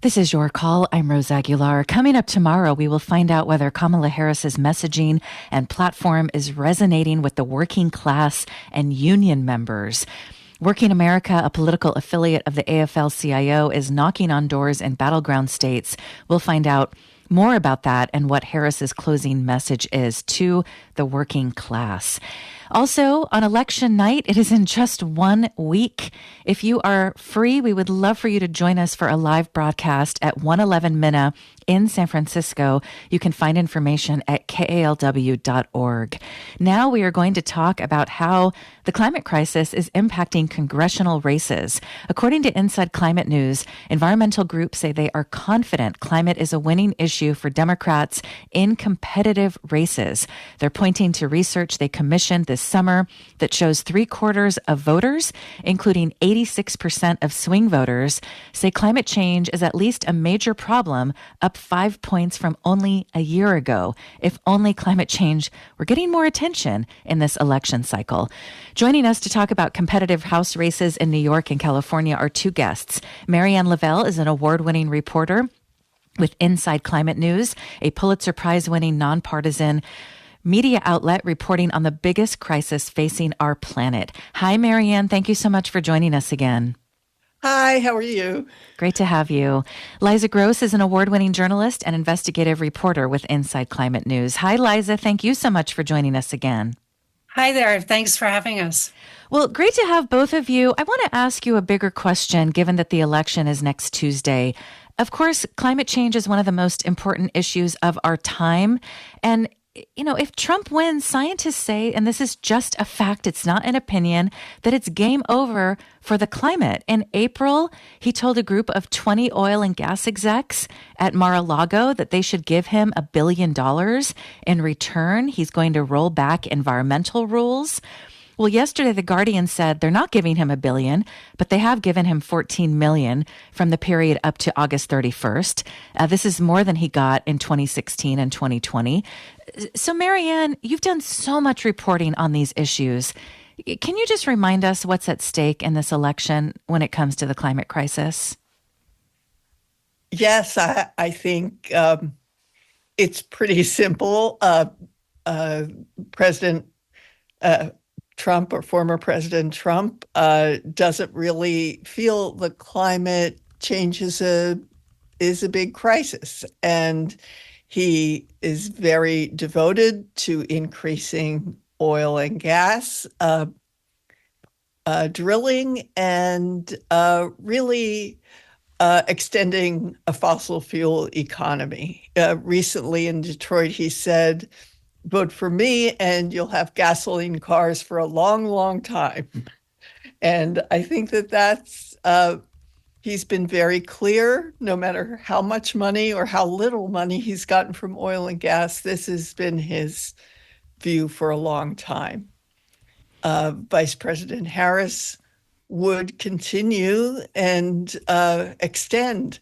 This is Your Call. I'm Rose Aguilar. Coming up tomorrow, we will find out whether Kamala Harris's messaging and platform is resonating with the working class and union members. Working America, a political affiliate of the AFL-CIO, is knocking on doors in battleground states. We'll find out more about that and what Harris's closing message is to the working class. Also, on election night, it is in just 1 week. If you are free, we would love for you to join us for a live broadcast at 111 Minna in San Francisco. You can find information at kalw.org. Now we are going to talk about how the climate crisis is impacting congressional races. According to Inside Climate News, environmental groups say they are confident climate is a winning issue for Democrats in competitive races. They're pointing to research they commissioned this summer that shows 3/4 of voters, including 86% of swing voters, say climate change is at least a major problem, up 5 points from only a year ago. If only climate change were getting more attention in this election cycle. Joining us to talk about competitive House races in New York and California are two guests. Marianne Lavelle is an award-winning reporter with Inside Climate News, a Pulitzer Prize-winning nonpartisan media outlet reporting on the biggest crisis facing our planet. Hi, Marianne. Thank you so much for joining us again. Hi, how are you? Great to have you. Liza Gross is an award-winning journalist and investigative reporter with Inside Climate News. Hi, Liza. Thank you so much for joining us again. Hi there. Thanks for having us. Well, great to have both of you. I want to ask you a bigger question, given that the election is next Tuesday. Of course, climate change is one of the most important issues of our time. And if Trump wins, scientists say, and this is just a fact, it's not an opinion, that it's game over for the climate. In April, he told a group of 20 oil and gas execs at Mar-a-Lago that they should give him $1 billion. In return, he's going to roll back environmental rules. Well, yesterday, The Guardian said they're not giving him $1 billion, but they have given him $14 million from the period up to August 31st. This is more than he got in 2016 and 2020. So, Marianne, you've done so much reporting on these issues. Can you just remind us what's at stake in this election when it comes to the climate crisis? Yes, I think it's pretty simple. President Trump, or former President Trump, doesn't really feel the climate change is a big crisis. And he is very devoted to increasing oil and gas drilling and really extending a fossil fuel economy. Recently in Detroit, he said, "Vote for me and you'll have gasoline cars for a long, long time." And I think that's he's been very clear, no matter how much money or how little money he's gotten from oil and gas, this has been his view for a long time. Vice President Harris would continue and extend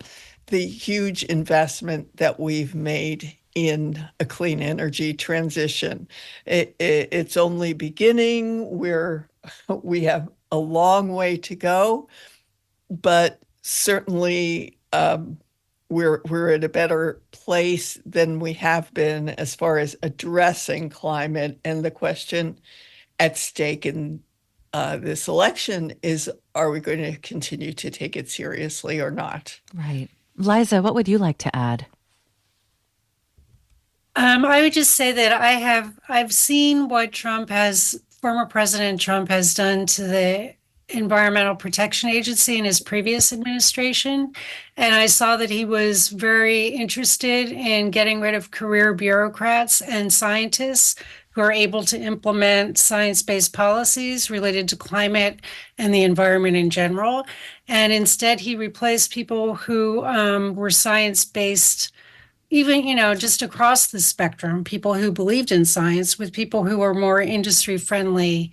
the huge investment that we've made in a clean energy transition. It's only beginning. We have a long way to go, but certainly we're at a better place than we have been as far as addressing climate. And the question at stake in this election is, are we going to continue to take it seriously or not? Right. Liza, what would you like to add? I would just say that I've seen what former President Trump has done to the Environmental Protection Agency in his previous administration. And I saw that he was very interested in getting rid of career bureaucrats and scientists who are able to implement science-based policies related to climate and the environment in general. And instead, he replaced people who were science-based, even, just across the spectrum, people who believed in science with people who were more industry-friendly,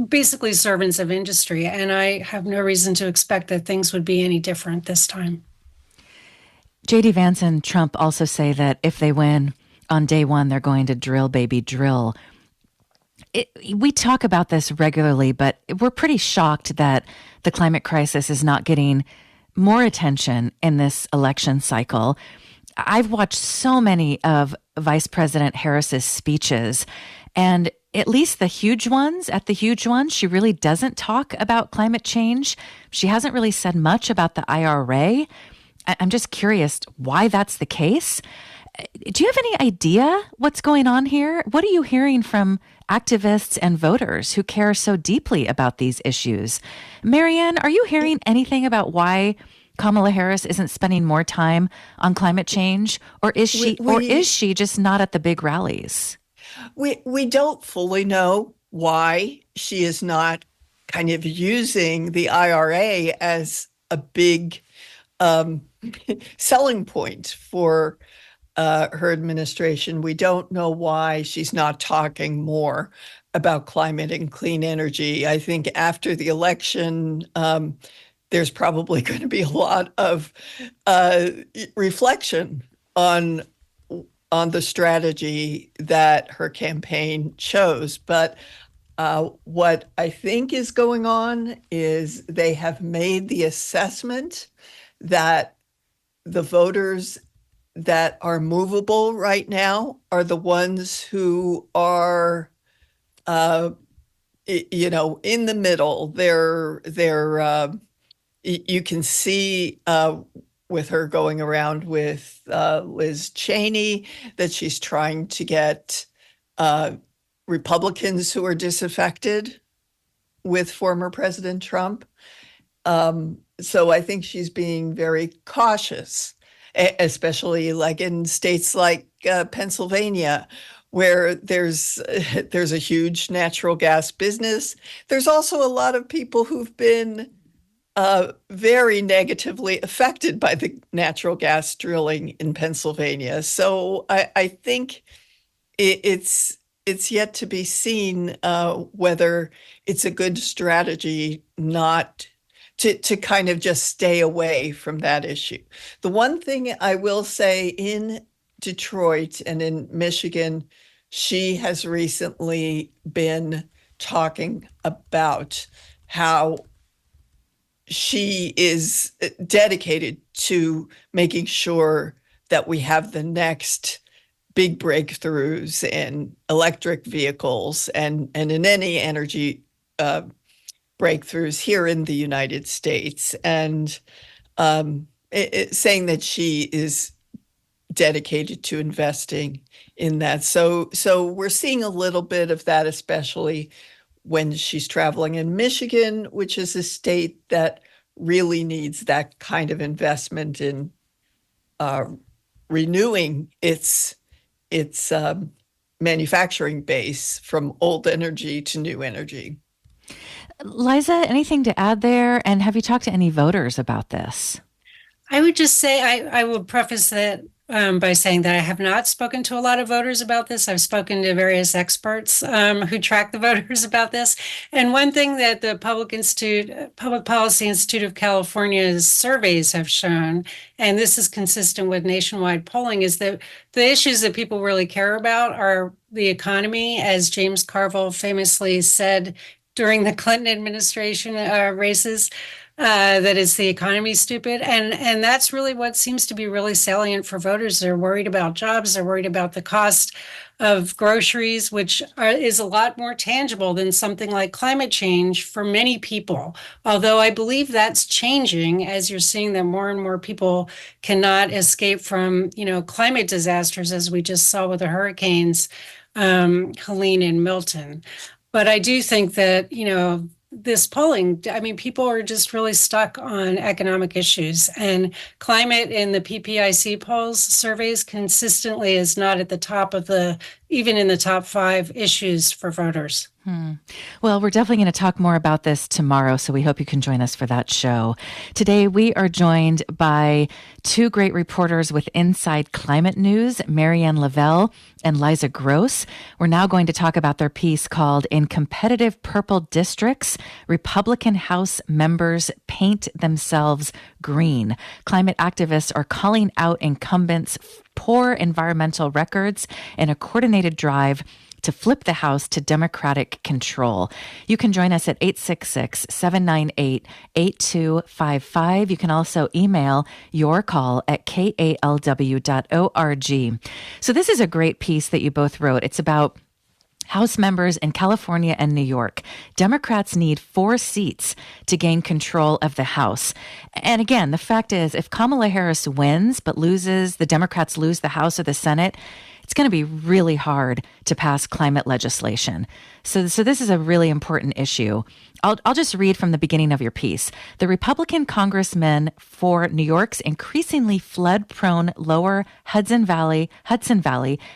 basically servants of industry. And I have no reason to expect that things would be any different this time. J.D. Vance and Trump also say that if they win on day one, they're going to drill, baby, drill. We talk about this regularly, but we're pretty shocked that the climate crisis is not getting more attention in this election cycle. I've watched so many of Vice President Harris's speeches, and at least the huge ones, she really doesn't talk about climate change. She hasn't really said much about the IRA. I'm just curious why that's the case. Do you have any idea what's going on here? What are you hearing from activists and voters who care so deeply about these issues? Marianne, are you hearing anything about why Kamala Harris isn't spending more time on climate change, or is she just not at the big rallies? We don't fully know why she is not kind of using the IRA as a big selling point for her administration. We don't know why she's not talking more about climate and clean energy. I think after the election, there's probably going to be a lot of reflection on the strategy that her campaign chose. But what I think is going on is they have made the assessment that the voters that are movable right now are the ones who are, in the middle. You can see with her going around with Liz Cheney that she's trying to get Republicans who are disaffected with former President Trump. So I think she's being very cautious, especially like in states like Pennsylvania, where there's a huge natural gas business. There's also a lot of people who've been very negatively affected by the natural gas drilling in Pennsylvania. So I think it's yet to be seen whether it's a good strategy not to kind of just stay away from that issue. The one thing I will say, in Detroit and in Michigan, she has recently been talking about how she is dedicated to making sure that we have the next big breakthroughs in electric vehicles and in any energy breakthroughs here in the United States, and saying that she is dedicated to investing in that. So we're seeing a little bit of that, especially when she's traveling in Michigan, which is a state that really needs that kind of investment in renewing its manufacturing base from old energy to new energy. Liza, anything to add there? And have you talked to any voters about this? I would just say I will preface that by saying that I have not spoken to a lot of voters about this. I've spoken to various experts who track the voters about this. And one thing that the Public Policy Institute of California's surveys have shown, and this is consistent with nationwide polling, is that the issues that people really care about are the economy, as James Carville famously said during the Clinton administration races, that is the economy stupid. And that's really what seems to be really salient for voters. They're worried about jobs. They're worried about the cost of groceries, which is a lot more tangible than something like climate change for many people. Although I believe that's changing, as you're seeing that more and more people cannot escape from, climate disasters, as we just saw with the hurricanes, Helene and Milton. But I do think that, this polling, people are just really stuck on economic issues, and climate in the PPIC polls surveys consistently is not at the top of even in the top 5 issues for voters. Well, we're definitely going to talk more about this tomorrow, so we hope you can join us for that show. Today, we are joined by 2 great reporters with Inside Climate News, Marianne Lavelle and Liza Gross. We're now going to talk about their piece called "In Competitive Purple Districts, Republican House Members Paint Themselves Green." Climate activists are calling out incumbents' poor environmental records in a coordinated drive to flip the House to Democratic control. You can join us at 866-798-8255. You can also email your call at kalw.org. So this is a great piece that you both wrote. It's about House members in California and New York. Democrats need 4 seats to gain control of the House. And again, the fact is, if Kamala Harris wins but loses, the Democrats lose the House or the Senate, it's going to be really hard to pass climate legislation. So this is a really important issue. I'll just read from the beginning of your piece. The Republican congressman for New York's increasingly flood-prone lower Hudson Valley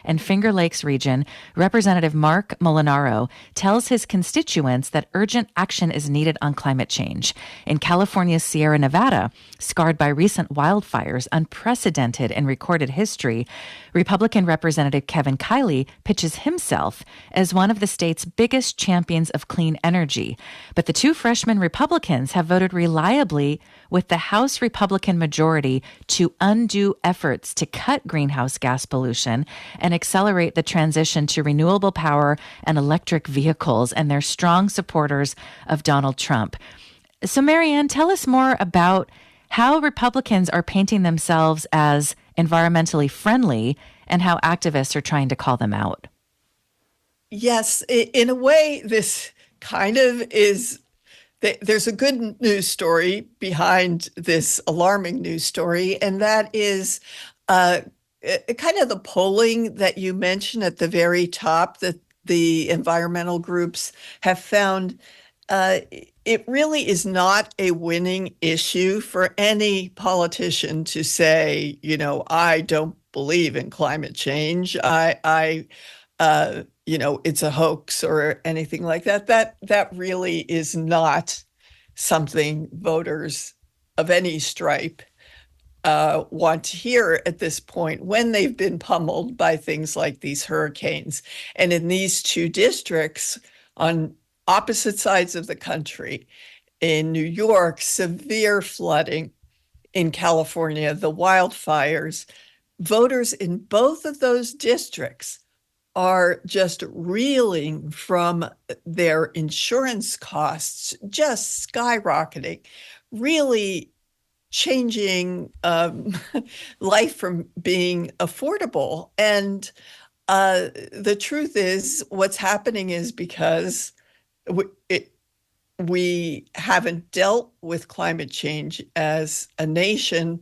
and Finger Lakes region, Representative Mark Molinaro, tells his constituents that urgent action is needed on climate change. In California's Sierra Nevada, scarred by recent wildfires, unprecedented in recorded history, Republican Representative Kevin Kiley pitches himself as one of the state's biggest champions of clean energy. But the 2 freshman Republicans have voted reliably with the House Republican majority to undo efforts to cut greenhouse gas pollution and accelerate the transition to renewable power and electric vehicles, and they're strong supporters of Donald Trump. So, Marianne, tell us more about how Republicans are painting themselves as environmentally friendly and how activists are trying to call them out. Yes, in a way, this kind of is, there's a good news story behind this alarming news story, and that is kind of the polling that you mentioned at the very top that the environmental groups have found. It really is not a winning issue for any politician to say, I don't believe in climate change. It's a hoax or anything like that. That really is not something voters of any stripe want to hear at this point when they've been pummeled by things like these hurricanes. And in these 2 districts on opposite sides of the country, in New York, severe flooding, in California, the wildfires, voters in both of those districts are just reeling from their insurance costs just skyrocketing, really changing life from being affordable. And the truth is, what's happening is because we haven't dealt with climate change as a nation.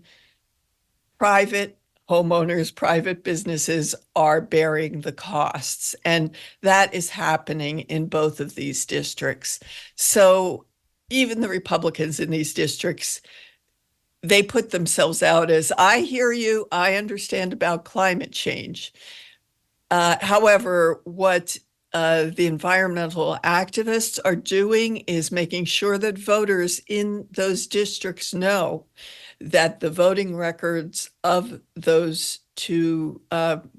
Private homeowners, private businesses are bearing the costs, and that is happening in both of these districts. So even the Republicans in these districts, they put themselves out as, I hear you, I understand about climate change. However, what the environmental activists are doing is making sure that voters in those districts know that the voting records of those 2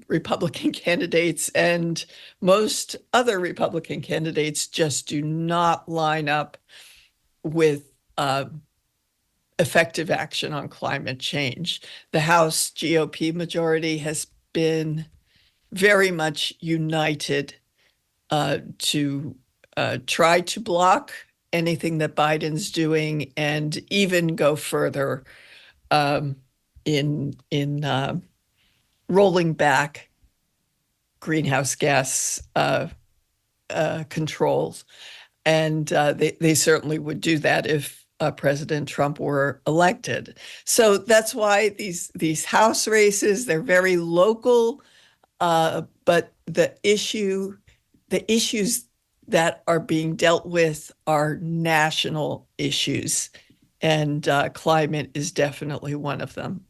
Republican candidates and most other Republican candidates just do not line up with effective action on climate change. The House GOP majority has been very much united to try to block anything that Biden's doing and even go further in rolling back greenhouse gas controls. And they certainly would do that if President Trump were elected. So that's why these House races, they're very local, but the issues that are being dealt with are national issues, and climate is definitely one of them.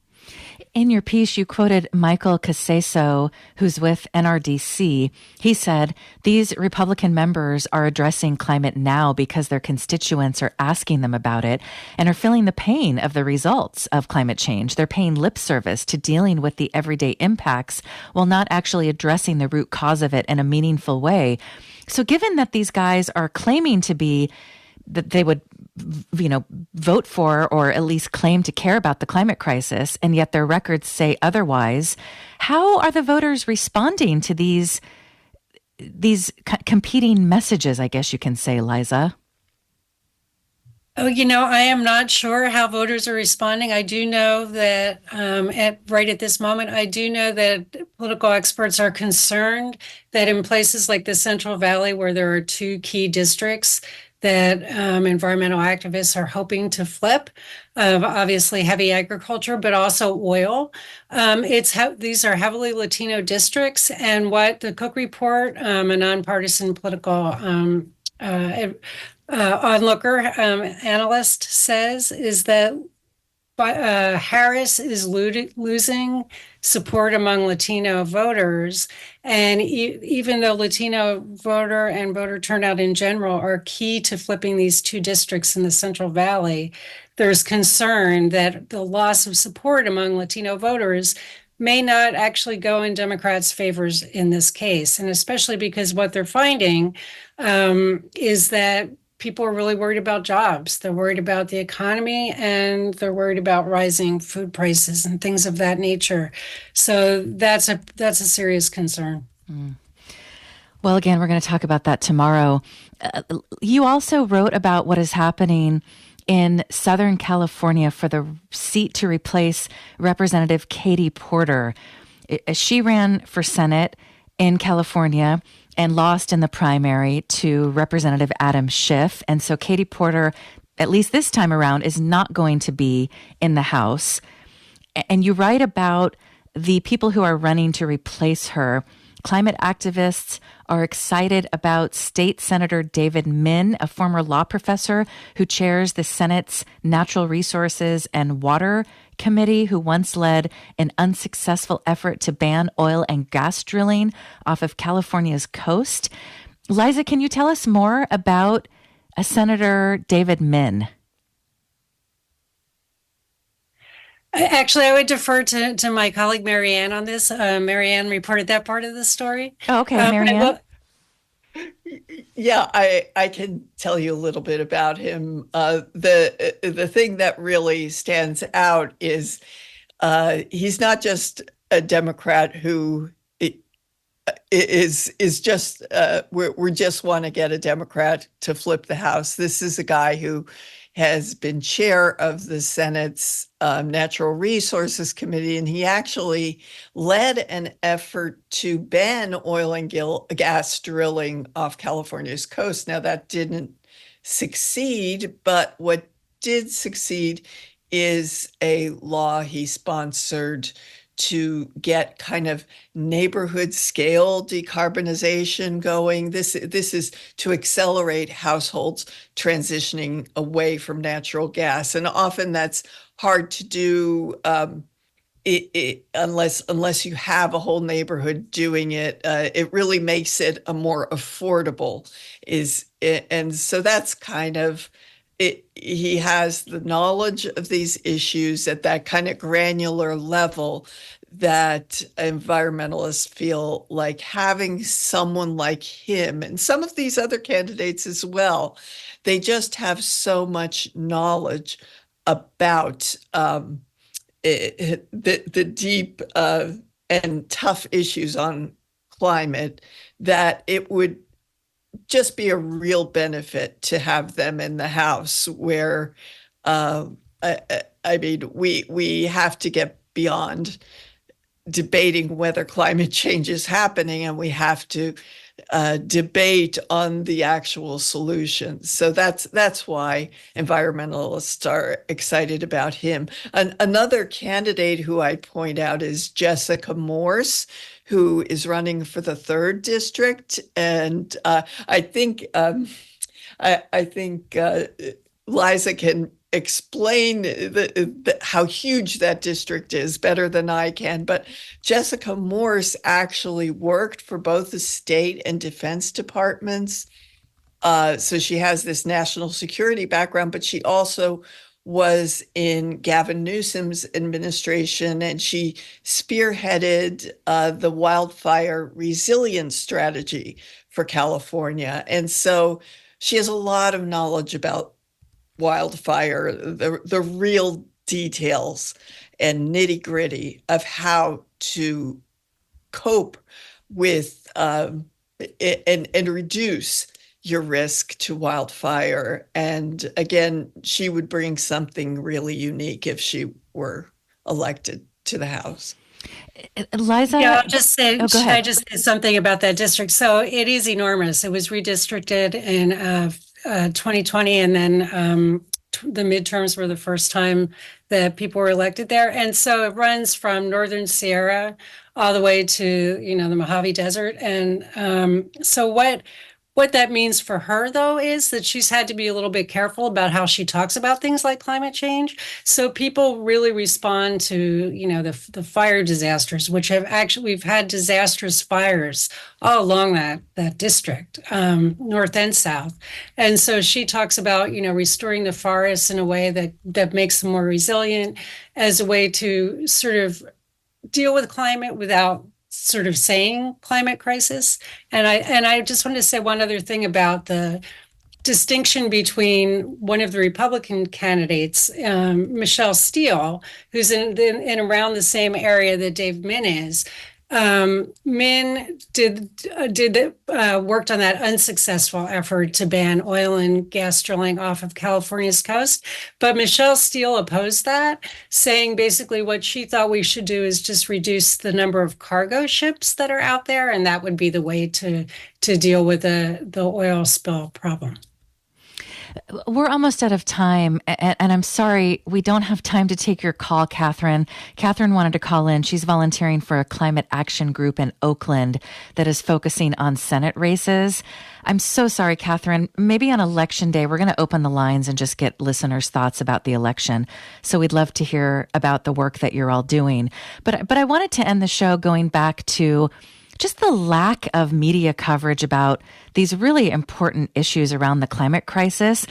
In your piece, you quoted Michael Caseso, who's with NRDC. He said, these Republican members are addressing climate now because their constituents are asking them about it and are feeling the pain of the results of climate change. They're paying lip service to dealing with the everyday impacts while not actually addressing the root cause of it in a meaningful way. So given that these guys are claiming to be, that they would vote for or at least claim to care about the climate crisis, and yet their records say otherwise, how are the voters responding to these competing messages, I guess you can say, Liza? Oh, I am not sure how voters are responding. I do know that right at this moment, I do know that political experts are concerned that in places like the Central Valley, where there are two key districts that environmental activists are hoping to flip, obviously heavy agriculture, but also oil. These are heavily Latino districts, and what the Cook Report, a nonpartisan political onlooker analyst says is that Harris is losing support among Latino voters. And even though Latino voter and voter turnout in general are key to flipping these two districts in the Central Valley, there's concern that the loss of support among Latino voters may not actually go in Democrats' favors in this case. And especially because what they're finding is that people are really worried about jobs. They're worried about the economy, and they're worried about rising food prices and things of that nature. So that's a serious concern. Well, again, we're going to talk about that tomorrow. You also wrote about what is happening in Southern California for the seat to replace Representative Katie Porter. She ran for Senate in California and lost in the primary to Representative Adam Schiff. And so Katie Porter, at least this time around, is not going to be in the House. And you write about the people who are running to replace her. Climate activists are excited about State Senator David Min, a former law professor who chairs the Senate's Natural Resources and Water Committee, who once led an unsuccessful effort to ban oil and gas drilling off of California's coast. Liza, can you tell us more about Senator David Min? Actually, I would defer to my colleague Marianne on this. Marianne reported that part of the story. Oh, okay, Marianne. Yeah, I can tell you a little bit about him. The thing that really stands out is he's not just a Democrat who is just we just want to get a Democrat to flip the House. This is a guy who has been chair of the Senate's Natural Resources Committee, and he actually led an effort to ban oil and gas drilling off California's coast. Now, that didn't succeed, but what did succeed is a law he sponsored to get kind of neighborhood scale decarbonization going. This is to accelerate households transitioning away from natural gas. And often that's hard to do unless you have a whole neighborhood doing it. It really makes it a more affordable. And so that's kind of it. He has the knowledge of these issues at that kind of granular level that environmentalists feel like having someone like him and some of these other candidates as well. They just have so much knowledge about the deep and tough issues on climate that it would just be a real benefit to have them in the House, where I mean, we have to get beyond debating whether climate change is happening, and we have to debate on the actual solutions. So that's why environmentalists are excited about him. Another candidate who I point out is Jessica Morse, who is running for the 3rd district, and I think Liza can explain how huge that district is better than I can. But Jessica Morse actually worked for both the state and defense departments. So she has this national security background, but she also was in Gavin Newsom's administration, and she spearheaded the wildfire resilience strategy for California. And so she has a lot of knowledge about wildfire, the real details and nitty gritty of how to cope with and reduce your risk to wildfire. And again, she would bring something really unique if she were elected to the House. Liza? Yeah, I'll just say, go should ahead. I just say something about that district? So it is enormous. It was redistricted in 2020, and then the midterms were the first time that people were elected there. And so it runs from Northern Sierra all the way to, the Mojave Desert. And so what that means for her, though, is that she's had to be a little bit careful about how she talks about things like climate change. So people really respond to, the fire disasters, which we've had disastrous fires all along that district, north and south. And so she talks about, restoring the forests in a way that makes them more resilient, as a way to sort of deal with climate without sort of saying climate crisis. And I just wanted to say one other thing about the distinction between one of the Republican candidates, Michelle Steele, who's in around the same area that Dave Min is. Min worked on that unsuccessful effort to ban oil and gas drilling off of California's coast, but Michelle Steele opposed that, saying basically what she thought we should do is just reduce the number of cargo ships that are out there, and that would be the way to deal with the oil spill problem. We're almost out of time, and I'm sorry, we don't have time to take your call, Catherine. Catherine wanted to call in. She's volunteering for a climate action group in Oakland that is focusing on Senate races. I'm so sorry, Catherine. Maybe on Election Day, we're going to open the lines and just get listeners' thoughts about the election. So we'd love to hear about the work that you're all doing. But I wanted to end the show going back to just the lack of media coverage about these really important issues around the climate crisis.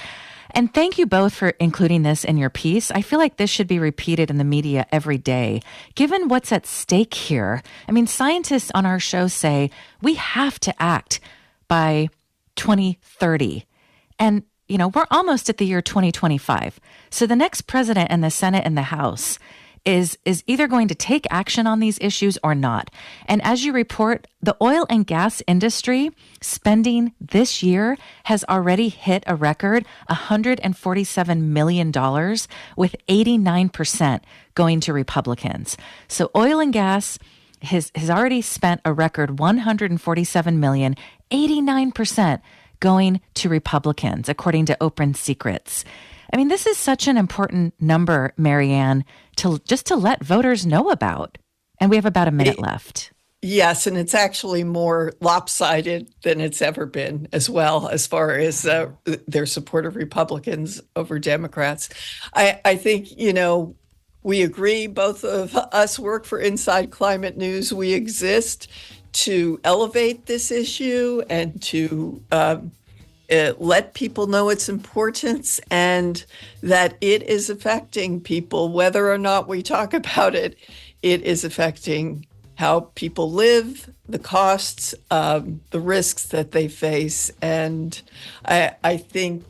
And thank you both for including this in your piece. I feel like this should be repeated in the media every day, given what's at stake here. I mean, scientists on our show say we have to act by 2030. And, we're almost at the year 2025. So the next president and the Senate and the House is either going to take action on these issues or not. And as you report, the oil and gas industry spending this year has already hit a record $147 million, with 89% going to Republicans. So oil and gas has already spent a record $147 million, 89% going to Republicans, according to Open Secrets. I mean, this is such an important number, Marianne, to let voters know about. And we have about a minute left. Yes, and it's actually more lopsided than it's ever been as well, as far as their support of Republicans over Democrats. I think, we agree, both of us work for Inside Climate News. We exist to elevate this issue and to let people know its importance and that it is affecting people. Whether or not we talk about it, it is affecting how people live, the costs, the risks that they face. And I think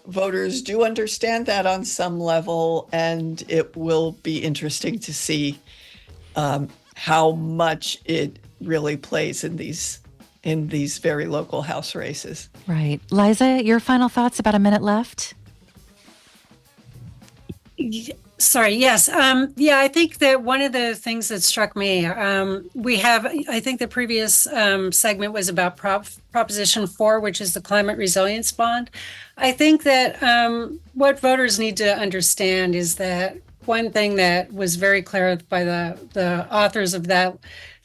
voters do understand that on some level, and it will be interesting to see how much it really plays in these very local House races. Right. Liza, your final thoughts, about a minute left? Sorry, yes. I think that one of the things that struck me, I think the previous segment was about Proposition 4, which is the climate resilience bond. I think that what voters need to understand is that one thing that was very clear by the authors of that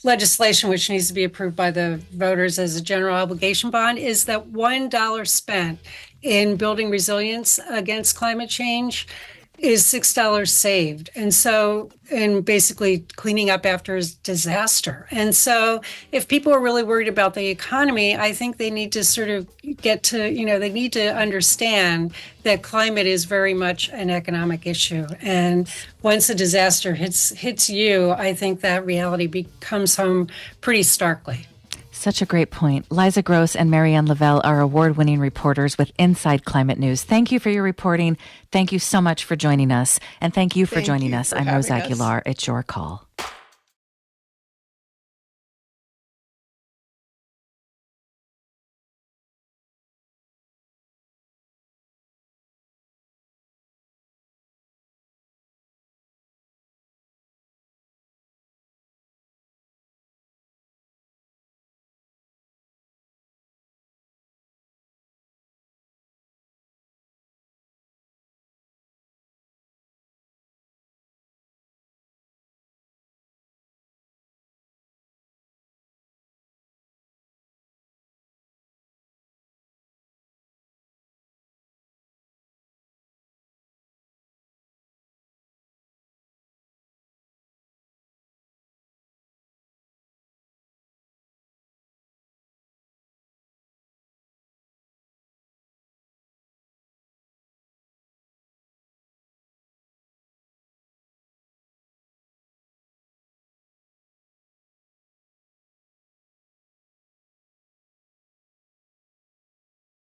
legislation, which needs to be approved by the voters as a general obligation bond, is that $1 spent in building resilience against climate change is $6 saved. And so, and basically cleaning up after a disaster. And so if people are really worried about the economy, I think they need to sort of get to, they need to understand that climate is very much an economic issue. And once a disaster hits you, I think that reality comes home pretty starkly. Such a great point. Liza Gross and Marianne Lavelle are award-winning reporters with Inside Climate News. Thank you for your reporting. Thank you so much for joining us. And thank you for joining us. I'm Rose Aguilar. It's your call.